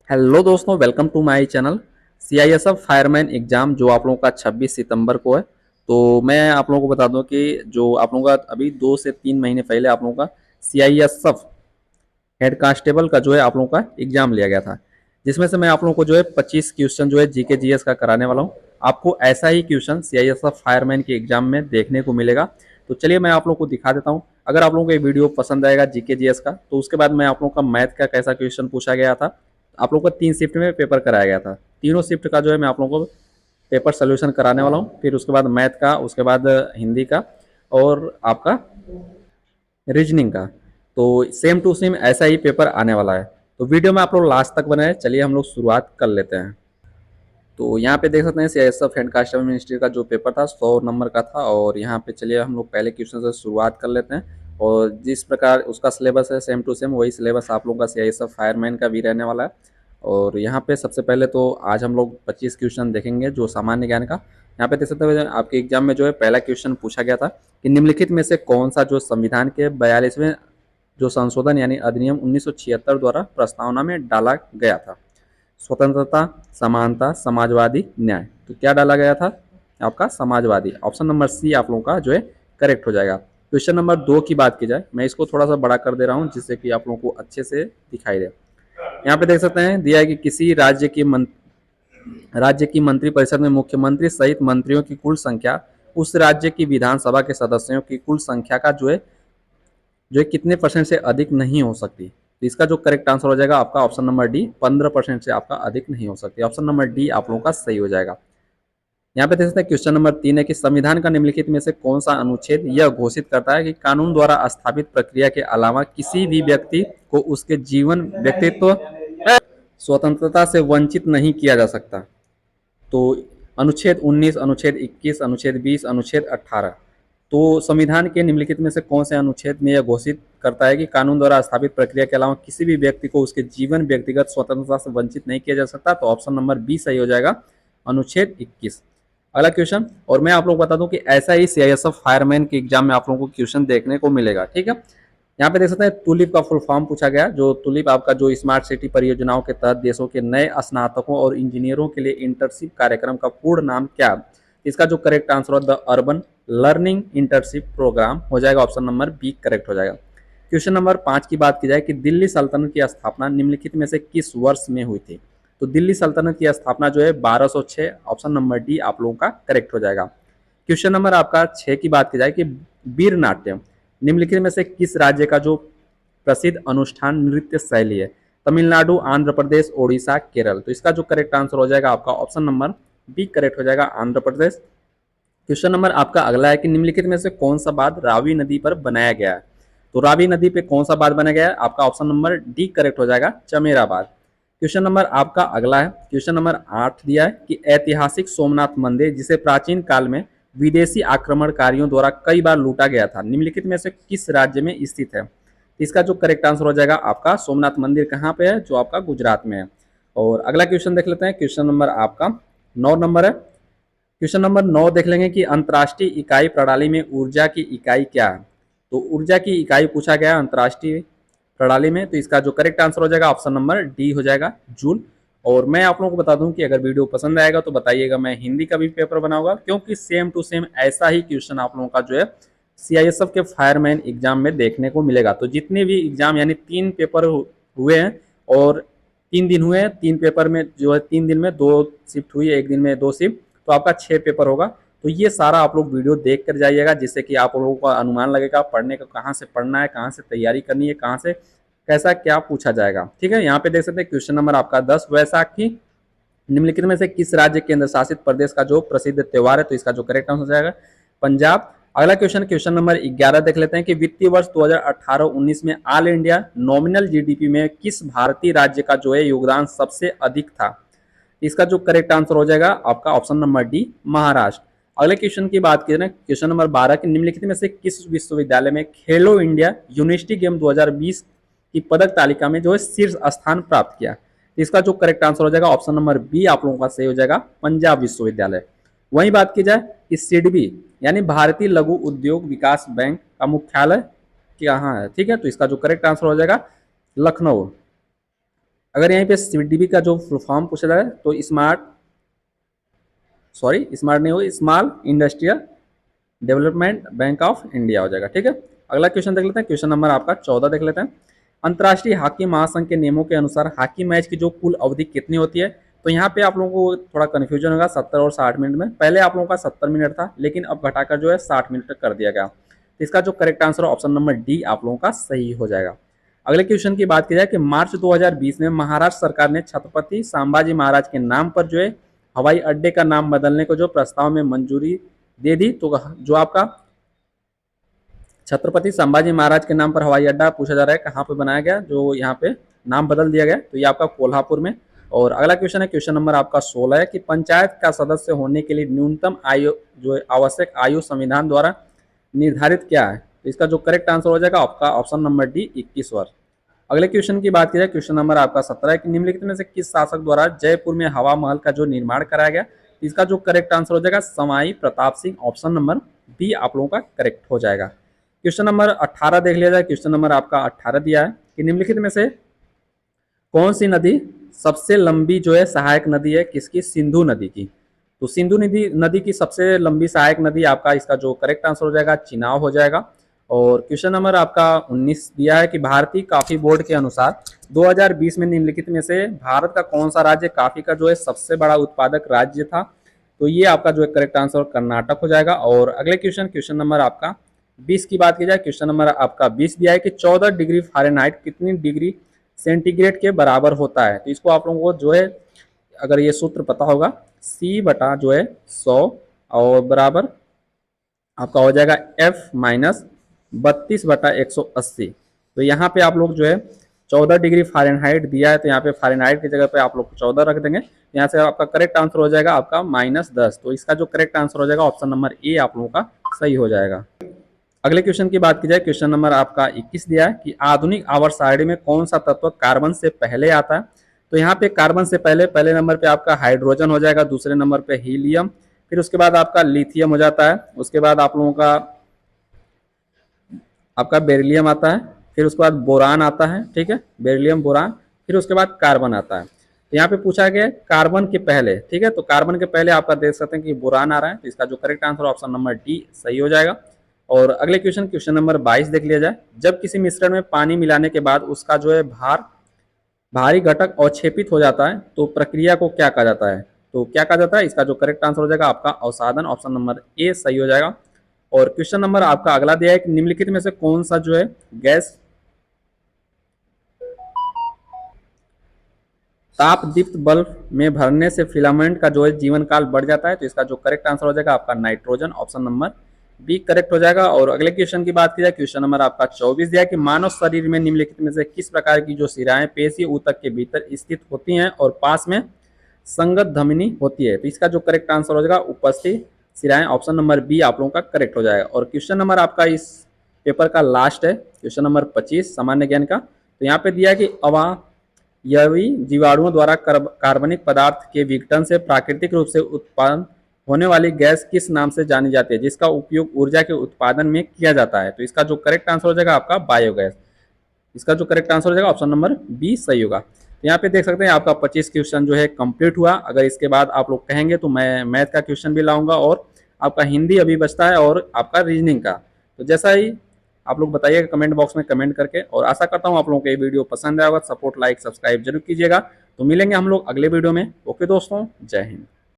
Hello दोस्तों, welcome to my channel. CISF fireman exam जो आप लोगों का 26 सितंबर को है। तो मैं आप लोगों को बता दूं कि जो आप लोगों का अभी 2 से 3 महीने पहले आप लोगों का सीआईएसएफ हेड कांस्टेबल का जो है आप लोगों का एग्ज़ाम लिया गया था, जिसमें से मैं आप लोगों को जो है 25 क्वेश्चन जो है जीके जीएस का कराने वाला हूँ। आपको ऐसा ही क्वेश्चन सीआईएसएफ फायरमैन के एग्ज़ाम में देखने को मिलेगा। तो चलिए मैं आप लोगों को दिखा देता हूँ। अगर आप लोगों को ये वीडियो पसंद आएगा जीके जीएस का, तो उसके बाद मैं आप लोगों का मैथ का कैसा क्वेश्चन पूछा गया था। आप लोगों को 3 शिफ्ट में पेपर कराया गया था। तीनों शिफ्ट का जो है मैं आप लोगों को पेपर सोल्यूशन कराने वाला हूँ। फिर उसके बाद मैथ का, उसके बाद हिंदी का और आपका रीजनिंग का। तो सेम टू सेम ऐसा ही पेपर आने वाला है। तो वीडियो में आप लोग लास्ट तक बनाए। चलिए हम लोग शुरुआत कर लेते हैं। तो यहाँ पे देख सकते हैं सीआईएसएफ हेड कांस्टेबल मिनिस्ट्री का जो पेपर था 100 नंबर का था। और यहाँ पे चलिए हम लोग पहले क्वेश्चन से शुरुआत कर लेते हैं। और जिस प्रकार उसका सिलेबस है सेम टू सेम वही सिलेबस आप लोगों का सीआईएसएफ फायरमैन का भी रहने वाला है। और यहाँ पे सबसे पहले तो आज हम लोग 25 क्वेश्चन देखेंगे जो सामान्य ज्ञान का। यहाँ पे देख सकते हैं आपके एग्जाम में जो है पहला क्वेश्चन पूछा गया था कि निम्नलिखित में से कौन सा जो संविधान के 42वें जो संशोधन यानी अधिनियम 1976 द्वारा प्रस्तावना में डाला गया था। स्वतंत्रता, समानता, समाजवादी, न्याय। तो क्या डाला गया था आपका? समाजवादी। ऑप्शन नंबर सी आप लोगों का जो है करेक्ट हो जाएगा। क्वेश्चन नंबर 2 की बात की जाए, मैं इसको थोड़ा सा बड़ा कर दे रहा हूँ जिससे कि आप लोगों को अच्छे से दिखाई दे। यहाँ पे देख सकते हैं दिया है कि किसी राज्य की मंत्रिपरिषद में मुख्यमंत्री सहित मंत्रियों की कुल संख्या उस राज्य की विधानसभा के सदस्यों की कुल संख्या का जो है कितने परसेंट से अधिक नहीं हो सकती। तो इसका जो करेक्ट आंसर हो जाएगा आपका ऑप्शन नंबर डी, 15% से आपका अधिक नहीं हो सकती। ऑप्शन नंबर डी आप लोगों का सही हो जाएगा। यहाँ पे देख सकते हैं क्वेश्चन नंबर 3 है कि संविधान का निम्नलिखित में से कौन सा अनुच्छेद यह घोषित करता है कि कानून द्वारा स्थापित प्रक्रिया के अलावा किसी भी व्यक्ति को उसके जीवन, व्यक्तित्व, स्वतंत्रता से वंचित नहीं किया जा सकता। तो अनुच्छेद 19, अनुच्छेद 21, अनुच्छेद 20, अनुच्छेद 18। तो संविधान के निम्नलिखित में से कौन से अनुच्छेद में यह घोषित करता है कि कानून द्वारा स्थापित प्रक्रिया के अलावा किसी भी व्यक्ति को उसके जीवन, व्यक्तिगत स्वतंत्रता से वंचित नहीं किया जा सकता। तो ऑप्शन नंबर बी सही हो जाएगा, अनुच्छेद 21। अगला क्वेश्चन, और मैं आप लोग बता दूं कि ऐसा ही सीआईएसएफ फायरमैन के एग्जाम में आप लोगों को क्वेश्चन देखने को मिलेगा। ठीक है, यहाँ पे देख सकते हैं तुलिप का फुल फॉर्म पूछा गया। जो तुलिप आपका जो स्मार्ट सिटी परियोजनाओं के तहत देशों के नए स्नातकों और इंजीनियरों के लिए इंटर्नशिप कार्यक्रम का पूर्ण नाम क्या? इसका जो करेक्ट आंसर हो the urban learning internship program हो जाएगा। ऑप्शन नंबर बी करेक्ट हो जाएगा। क्वेश्चन नंबर 5 की बात की जाए कि दिल्ली सल्तनत की स्थापना निम्नलिखित में से किस वर्ष में हुई थी? तो दिल्ली सल्तनत की स्थापना जो है 1206। ऑप्शन नंबर डी आप लोगों का करेक्ट हो जाएगा। क्वेश्चन नंबर आपका 6 की बात की जाए कि वीर नाट्यम निम्नलिखित में से किस राज्य का जो प्रसिद्ध अनुष्ठान नृत्य शैली है? तमिलनाडु, आंध्र प्रदेश, ओडिशा, केरल। तो इसका जो करेक्ट आंसर हो जाएगा आपका ऑप्शन नंबर बी करेक्ट हो जाएगा, आंध्र प्रदेश। क्वेश्चन नंबर आपका अगला है कि निम्नलिखित में से कौन सा बांध रावी नदी पर बनाया गया है? तो रावी नदी पे कौन सा बांध बनाया गया है? आपका ऑप्शन नंबर डी करेक्ट हो जाएगा, चमेरा बांध। क्वेश्चन नंबर आपका अगला है, क्वेश्चन नंबर 8 दिया है कि ऐतिहासिक सोमनाथ मंदिर जिसे प्राचीन काल में विदेशी आक्रमणकारियों द्वारा कई बार लूटा गया था, निम्नलिखित में से किस राज्य में स्थित है? इसका जो करेक्ट आंसर हो जाएगा आपका सोमनाथ मंदिर कहाँ पे है? जो आपका गुजरात में है। और अगला क्वेश्चन देख लेते हैं। क्वेश्चन नंबर आपका 9 नंबर है। क्वेश्चन नंबर 9 देख लेंगे कि अंतर्राष्ट्रीय इकाई प्रणाली में ऊर्जा की इकाई क्या है? तो ऊर्जा की इकाई पूछा गया है अंतर्राष्ट्रीय प्रणाली में। तो इसका जो करेक्ट आंसर हो जाएगा ऑप्शन नंबर डी हो जाएगा, जूल। और मैं आप लोगों को बता दूं कि अगर वीडियो पसंद आएगा तो बताइएगा, मैं हिंदी का भी पेपर बनाऊंगा, क्योंकि सेम टू सेम ऐसा ही क्वेश्चन आप लोगों का जो है सीआईएसएफ के फायरमैन एग्जाम में देखने को मिलेगा। तो जितने भी एग्जाम यानी 3 पेपर हुए हैं और 3 दिन हुए हैं, 3 पेपर में जो है 3 दिन में 2 शिफ्ट हुई है, 1 दिन में 2 शिफ्ट, तो आपका 6 पेपर होगा। तो ये सारा आप लोग वीडियो देख कर जाइएगा, जिससे कि आप लोगों को अनुमान लगेगा पढ़ने का, कहाँ से पढ़ना है, कहाँ से तैयारी करनी है, कहाँ से कैसा क्या पूछा जाएगा। ठीक है, यहाँ पे देख सकते हैं क्वेश्चन नंबर आपका 10, वैसाखी निम्नलिखित में से किस राज्य केंद्र शासित प्रदेश का जो प्रसिद्ध त्योहार है? तो इसका जो करेक्ट आंसर हो जाएगा पंजाब। अगला क्वेश्चन, क्वेश्चन नंबर 11 देख लेते हैं कि वित्तीय वर्ष 2018-19 में ऑल इंडिया नॉमिनल जीडीपी में किस भारतीय राज्य का जो है योगदान सबसे अधिक था? इसका जो करेक्ट आंसर हो जाएगा आपका ऑप्शन नंबर डी, महाराष्ट्र। अगले क्वेश्चन की बात करें, क्वेश्चन नंबर 12 की निम्नलिखित में से किस विश्वविद्यालय में खेलो इंडिया यूनिवर्सिटी गेम 2020 की पदक तालिका में जो है शीर्ष स्थान प्राप्त किया? इसका जो करेक्ट आंसर हो जाएगा ऑप्शन नंबर बी आप लोगों का सही हो जाएगा, पंजाब विश्वविद्यालय। वहीं बात की जाए कि सिडबी यानी भारतीय लघु उद्योग विकास बैंक का मुख्यालय कहाँ है? ठीक है, तो इसका जो करेक्ट आंसर हो जाएगा लखनऊ। अगर यहीं पे CDB का जो फुल फॉर्म पूछा जाए तो स्मार्ट नहीं हो, small industrial development bank of India हो जाएगा। ठीक है, अगला क्वेश्चन देख लेते हैं। क्वेश्चन नंबर आपका 14 देख लेते हैं। अंतर्राष्ट्रीय हॉकी महासंघ के नियमों के अनुसार हॉकी मैच की जो कुल अवधि कितनी होती है? तो यहाँ पे आप लोगों को थोड़ा कन्फ्यूजन होगा 70 और 60 मिनट में। पहले आप लोगों का 70 मिनट था, लेकिन अब घटाकर जो है 60 मिनट तक कर दिया गया। तो इसका जो करेक्ट आंसर है ऑप्शन नंबर डी आप लोगों का सही हो जाएगा। अगले क्वेश्चन की बात की जाए कि मार्च 2020 में महाराष्ट्र सरकार ने छत्रपति संभाजी महाराज के नाम पर जो है हवाई अड्डे का नाम बदलने को जो प्रस्ताव में मंजूरी दे दी। तो जो आपका छत्रपति संभाजी महाराज के नाम पर हवाई अड्डा पूछा जा रहा है कहाँ पे बनाया गया, जो यहाँ पे नाम बदल दिया गया, तो ये आपका कोल्हापुर में। और अगला क्वेश्चन है, क्वेश्चन नंबर आपका 16 है कि पंचायत का सदस्य होने के लिए न्यूनतम आयु जो आवश्यक आयु संविधान द्वारा निर्धारित क्या है? तो इसका जो करेक्ट आंसर हो जाएगा आपका ऑप्शन नंबर डी 21 वर्ष। अगले क्वेश्चन की बात की जाए, क्वेश्चन नंबर आपका 17 है कि निम्नलिखित में से किस शासक द्वारा जयपुर में हवा महल का जो निर्माण कराया गया? इसका जो करेक्ट आंसर हो जाएगा Sawai Pratap Singh, option number B आप लोगों का करेक्ट हो जाएगा। क्वेश्चन नंबर 18 देख लिया जाए। क्वेश्चन नंबर आपका 18 दिया है कि निम्नलिखित में से कौन सी नदी सबसे लंबी जो है सहायक नदी है किसकी? सिंधु नदी की। तो सिंधु नदी की सबसे लंबी सहायक नदी आपका, इसका जो करेक्ट आंसर हो जाएगा चिनाब हो जाएगा। और क्वेश्चन नंबर आपका 19 दिया है कि भारतीय कॉफी बोर्ड के अनुसार 2020 में निम्नलिखित में से भारत का कौन सा राज्य कॉफी का जो है सबसे बड़ा उत्पादक राज्य था? तो ये आपका जो है करेक्ट आंसर कर्नाटक हो जाएगा। और अगले क्वेश्चन नंबर आपका 20 की बात की जाए, क्वेश्चन नंबर आपका 20 दिया है कि 14 डिग्री फ़ारेनहाइट कितनी डिग्री सेंटीग्रेड के बराबर होता है? तो इसको आप लोगों को जो है अगर ये सूत्र पता होगा, C बटा जो है 100 और बराबर आपका हो जाएगा F माइनस 32 बटा 180। तो यहाँ पे आप लोग जो है 14 डिग्री फ़ारेनहाइट दिया है, तो यहाँ पे फ़ारेनहाइट की जगह पे आप लोग 14 रख देंगे। यहाँ से आपका करेक्ट आंसर हो जाएगा आपका -10। तो इसका जो करेक्ट आंसर हो जाएगा ऑप्शन नंबर ए आप लोगों का सही हो जाएगा। अगले क्वेश्चन की बात की जाए, क्वेश्चन नंबर आपका 21 दिया है कि आधुनिक आवर्त सारणी में कौन सा तत्व कार्बन से पहले आता है? तो यहाँ पे कार्बन से पहले नंबर पे आपका हाइड्रोजन हो जाएगा, दूसरे नंबर पे हीलियम, फिर उसके बाद आपका लिथियम हो जाता है, उसके बाद आप लोगों का आपका बेरिलियम आता है, फिर उसके बाद बोरान आता है। ठीक है, बेरिलियम बोरान, फिर उसके बाद कार्बन आता है। तो यहाँ पे पूछा गया कार्बन के पहले। ठीक है, तो कार्बन के पहले आपका देख सकते हैं कि बोरान आ रहा है, तो इसका जो correct answer option number D सही हो जाएगा। और अगले क्वेश्चन नंबर 22 देख लिया जाए। जब किसी मिश्रण में पानी मिलाने के बाद उसका जो है भारी घटक अवक्षेपित हो जाता है तो प्रक्रिया को क्या कहा जाता है? तो क्या कहा जाता है? इसका जो करेक्ट आंसर हो जाएगा आपका अवसादन, ऑप्शन नंबर ए सही हो जाएगा। और क्वेश्चन नंबर आपका अगला दिया है कि निम्नलिखित में से कौन सा जो है गैस ताप दीप्त बल्ब में भरने से फिलामेंट का जो है जीवन काल बढ़ जाता है? तो इसका जो करेक्ट आंसर हो जाएगा आपका nitrogen, option number B correct हो जाएगा। और अगले क्वेश्चन की बात की जाए, क्वेश्चन नंबर आपका 24 दिया है कि मानव शरीर में निम्नलिखित में से किस प्रकार की जो शिराएं पेशी ऊतक के भीतर स्थित होती हैं और पास में संगत धमनी होती है? तो इसका जो करेक्ट आंसर हो जाएगा उपस्थित शिराएं, ऑप्शन नंबर बी आप लोगों का करेक्ट हो जाएगा। और क्वेश्चन नंबर आपका इस पेपर का लास्ट है, क्वेश्चन नंबर 25 सामान्य ज्ञान का। तो यहाँ पे दिया है कि अवयवी जीवाणुओं द्वारा कार्बनिक पदार्थ के विघटन से प्राकृतिक रूप से उत्पन्न होने वाली गैस किस नाम से जानी जाती है जिसका उपयोग ऊर्जा के उत्पादन में किया जाता है? तो इसका जो करेक्ट आंसर हो जाएगा आपका बायोगैस। इसका जो करेक्ट आंसर हो जाएगा ऑप्शन नंबर बी सही होगा। तो यहाँ पे देख सकते हैं आपका 25 क्वेश्चन जो है कंप्लीट हुआ। अगर इसके बाद आप लोग कहेंगे तो मैं मैथ का क्वेश्चन भी लाऊंगा और आपका हिंदी अभी बचता है और आपका रीजनिंग का। तो जैसा ही आप लोग बताइएगा कमेंट बॉक्स में कमेंट करके, और आशा करता हूँ आप लोगों को ये वीडियो पसंद आएगा। सपोर्ट लाइक सब्सक्राइब जरूर कीजिएगा। तो मिलेंगे हम लोग अगले वीडियो में। ओके दोस्तों, जय हिंद।